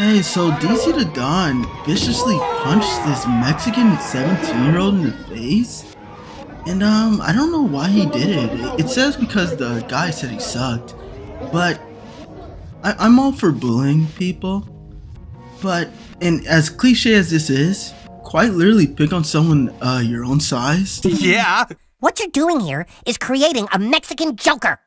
Hey, so DC the Don viciously punched this Mexican 17-year-old in the face. And I don't know why he did it. It says because the guy said he sucked. But I'm all for bullying people. But, and as cliche as this is, quite literally pick on someone your own size. Yeah. What you're doing here is creating a Mexican Joker.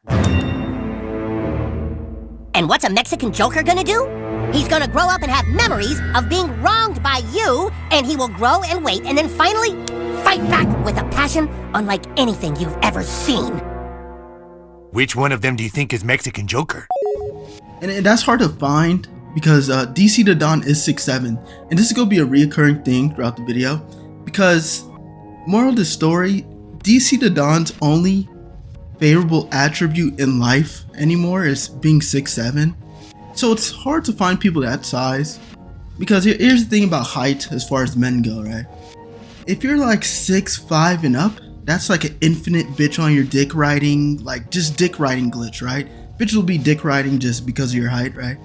And what's a Mexican Joker gonna do? He's gonna grow up and have memories of being wronged by you, and he will grow and wait and then finally fight back with a passion unlike anything you've ever seen. Which one of them do you think is Mexican Joker? And that's hard to find because DC the Don is 6'7", and this is gonna be a reoccurring thing throughout the video. Because, moral of the story, DC the Don's only favorable attribute in life anymore is being 6'7". So it's hard to find people that size. Because here's the thing about height as far as men go, right? If you're like 6'5" and up, that's like an infinite bitch on your dick riding, like just dick riding glitch, right? Bitches will be dick riding just because of your height, right?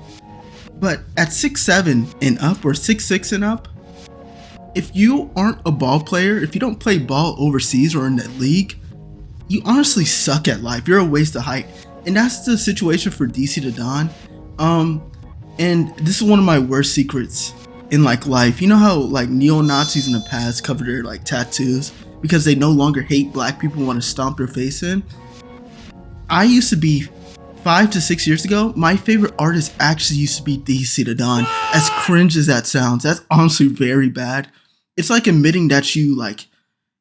But at 6'7" and up or 6'6" and up, if you aren't a ball player, if you don't play ball overseas or in that league, you honestly suck at life. You're a waste of height. And that's the situation for DC the Don. And this is one of my worst secrets in like life. You know how like neo-Nazis in the past covered their like tattoos because they no longer hate black people and want to stomp their face in? I used to be 5 to 6 years ago, my favorite artist actually used to be DC the Don. As cringe as that sounds, that's honestly very bad. It's like admitting that you like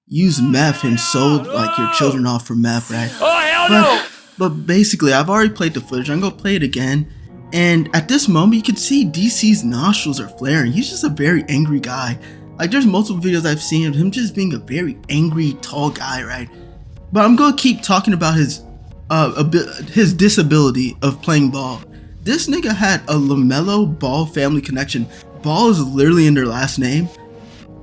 use meth and sold like your children off for meth, right? Oh, hell no! But basically, I've already played the footage. I'm gonna play it again. And at this moment, you can see DC's nostrils are flaring. He's just a very angry guy. Like, there's multiple videos I've seen of him just being a very angry, tall guy, right? But I'm gonna keep talking about his disability of playing ball. This nigga had a LaMelo Ball family connection. Ball is literally in their last name.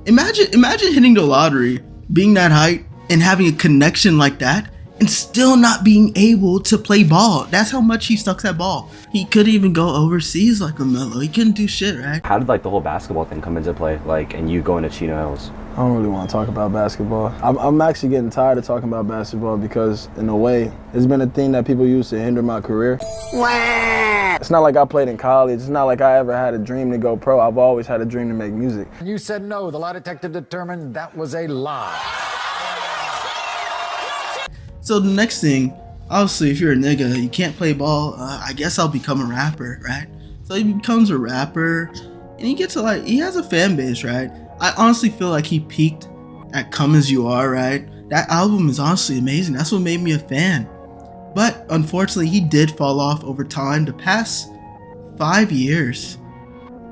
Imagine hitting the lottery, being that height, and having a connection like that, and still not being able to play ball. That's how much he sucks at ball. He couldn't even go overseas like LaMelo. He couldn't do shit, right? How did like the whole basketball thing come into play? Like, and you going to Chino Hills? I don't really want to talk about basketball. I'm actually getting tired of talking about basketball because, in a way, it's been a thing that people use to hinder my career. It's not like I played in college. It's not like I ever had a dream to go pro. I've always had a dream to make music. You said no. The lie detector determined that was a lie. So the next thing, obviously, if you're a nigga, you can't play ball. I guess I'll become a rapper, right? So he becomes a rapper, and he gets he has a fan base, right? I honestly feel like he peaked at Come As You Are, right? That album is honestly amazing. That's what made me a fan. But unfortunately, he did fall off over time. The past 5 years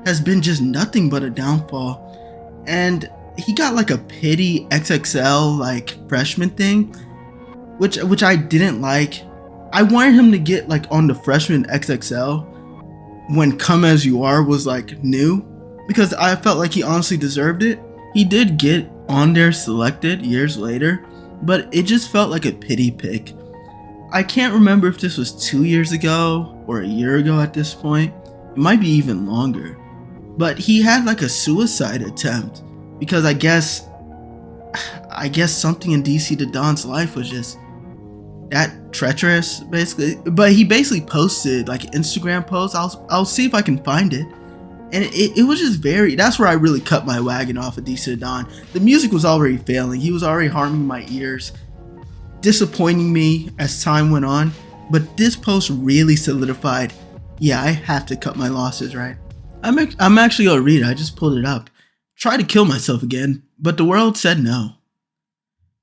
has been just nothing but a downfall. And he got like a pity XXL like freshman thing, which I didn't like. I wanted him to get like on the freshman XXL when Come As You Are was like new, because I felt like he honestly deserved it. He did get on there selected years later, but it just felt like a pity pick. I can't remember if this was 2 years ago or a year ago at this point. It might be even longer. But he had like a suicide attempt because I guess something in DC the Don's life was just that treacherous, basically. But he basically posted like an Instagram post. I'll see if I can find it. And it was just that's where I really cut my wagon off of DC the Don. The music was already failing. He was already harming my ears, disappointing me as time went on. But this post really solidified, yeah, I have to cut my losses, right? I'm actually gonna read it. I just pulled it up. Try to kill myself again, but the world said no.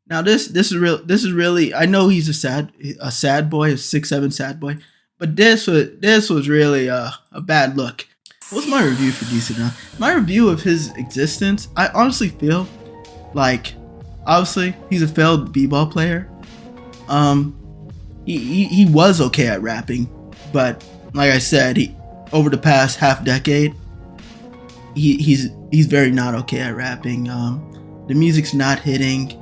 Now this is really, I know he's a sad boy, a 6'7" sad boy, but this was really a bad look. What's my review for DC Don? My review of his existence, I honestly feel like, obviously, he's a failed b-ball player. He was okay at rapping, but like I said, over the past half decade, he's very not okay at rapping. The music's not hitting.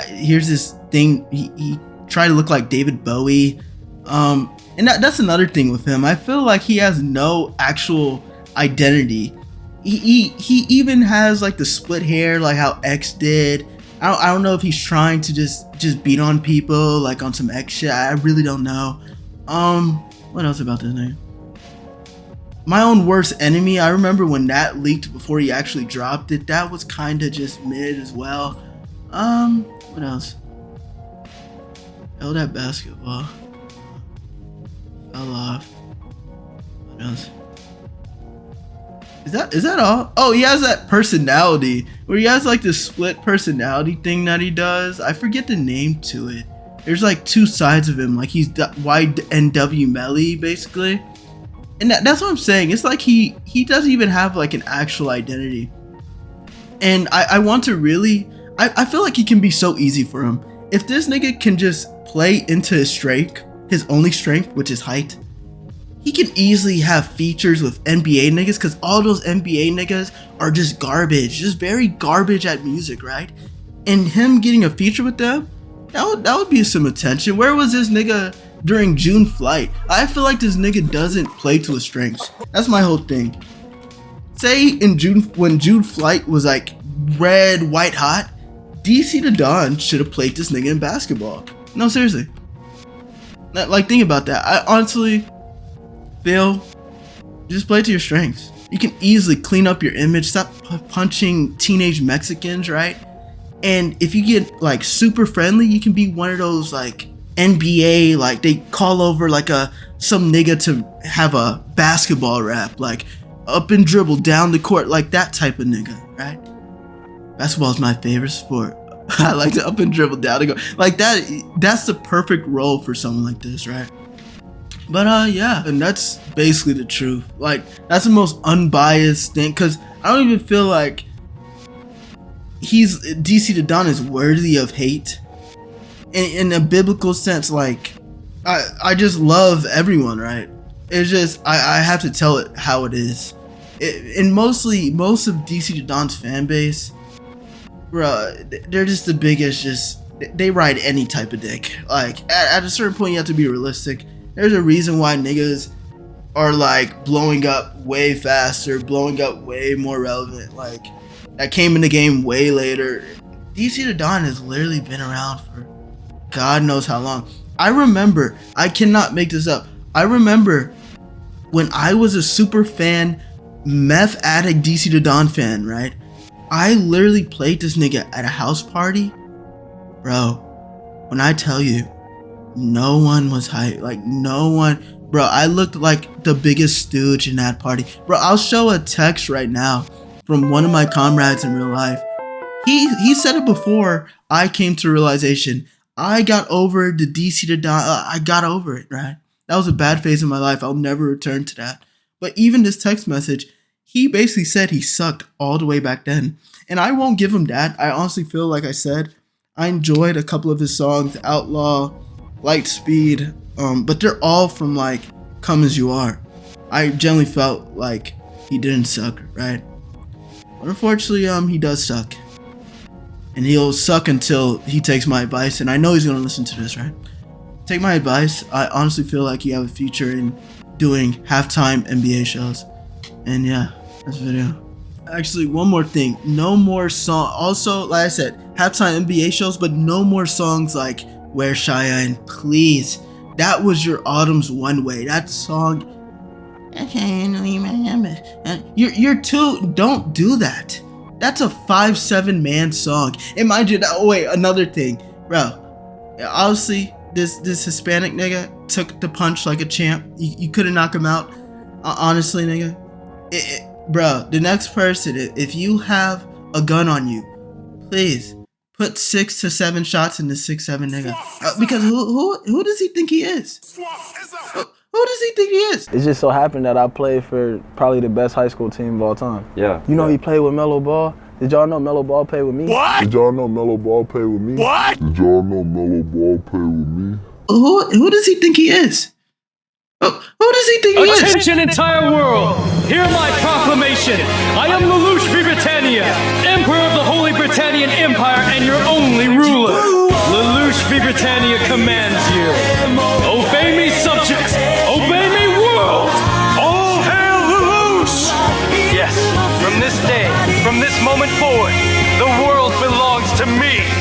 Here's this thing, he tried to look like David Bowie, and that's another thing with him. I feel like he has no actual identity. He even has like the split hair, like how X did. I don't know if he's trying to just beat on people like on some X shit. I really don't know. What else about this name? My Own Worst Enemy. I remember when that leaked before he actually dropped it. That was kind of just mid as well. What else? Oh, that basketball fell off. What else? Is that all? Oh, he has that personality where he has like this split personality thing that he does. I forget the name to it. There's like two sides of him. Like he's YNW Melly basically. And that's what I'm saying. It's like he doesn't even have like an actual identity. And I want to really, I feel like it can be so easy for him. If this nigga can just play into his strength, his only strength, which is height, he can easily have features with NBA niggas, because all those NBA niggas are just garbage, just very garbage at music, right? And him getting a feature with them, that would be some attention. Where was this nigga during June Flight? I feel like this nigga doesn't play to his strengths. That's my whole thing. Say in June, when June Flight was like red, white hot, DC the Don should have played this nigga in basketball. No, seriously. Like, think about that. I honestly feel, just play to your strengths. You can easily clean up your image, stop punching teenage Mexicans, right? And if you get like super friendly, you can be one of those like NBA, like they call over like some nigga to have a basketball rap, like up and dribble down the court, like that type of nigga, right? Basketball is my favorite sport. I like to up and dribble down and go like that. That's the perfect role for someone like this, right? But yeah, and that's basically the truth. Like, that's the most unbiased thing, because I don't even feel like DC the Don is worthy of hate in a biblical sense. Like, I just love everyone, right? It's just I have to tell it how it is. And most of DC the Don's fan base, bruh, they're just the biggest. They ride any type of dick. Like, at a certain point, you have to be realistic. There's a reason why niggas are like blowing up way faster, blowing up way more relevant. Like, that came in the game way later. DC the Don has literally been around for God knows how long. I remember, I cannot make this up. I remember when I was a super fan, meth addict DC the Don fan, right? I literally played this nigga at a house party. Bro, when I tell you, no one was hype. Like, no one. Bro, I looked like the biggest stooge in that party. Bro, I'll show a text right now from one of my comrades in real life. He said it before I came to realization. I got over the DC the Don. I got over it, right? That was a bad phase in my life. I'll never return to that. But even this text message, he basically said he sucked all the way back then. And I won't give him that. I honestly feel like I said, I enjoyed a couple of his songs, Outlaw, Lightspeed, but they're all from like Come As You Are. I generally felt like he didn't suck, right? But unfortunately, he does suck. And he'll suck until he takes my advice, and I know he's gonna listen to this, right? Take my advice. I honestly feel like you have a future in doing halftime NBA shows. And yeah, that's the video. Actually, one more thing. No more song. Also, like I said, halftime NBA shows, but no more songs like Where Cheyenne, please. That was your Autumn's One Way. That song. You're too. Don't do that. That's a 5'7" man song. And mind you, that, oh wait, another thing, bro. Obviously, this Hispanic nigga took the punch like a champ. You couldn't knock him out. Honestly, nigga. Bro, the next person, if you have a gun on you, please put 6 to 7 shots in the 6'7" nigga. Because who does he think he is? Who does he think he is? It just so happened that I played for probably the best high school team of all time. Yeah. You know he played with Melo Ball? Did y'all know Melo Ball played with me? What? Did y'all know Melo Ball played with me? What? Did y'all know Melo Ball played with me? Who does he think he is? Who does he think he is? Attention, entire world! Hear my proclamation! I am Lelouch V. Britannia, Emperor of the Holy Britannian Empire and your only ruler. Lelouch V. Britannia commands you. Obey me, subjects! Obey me, world! All hail Lelouch! moment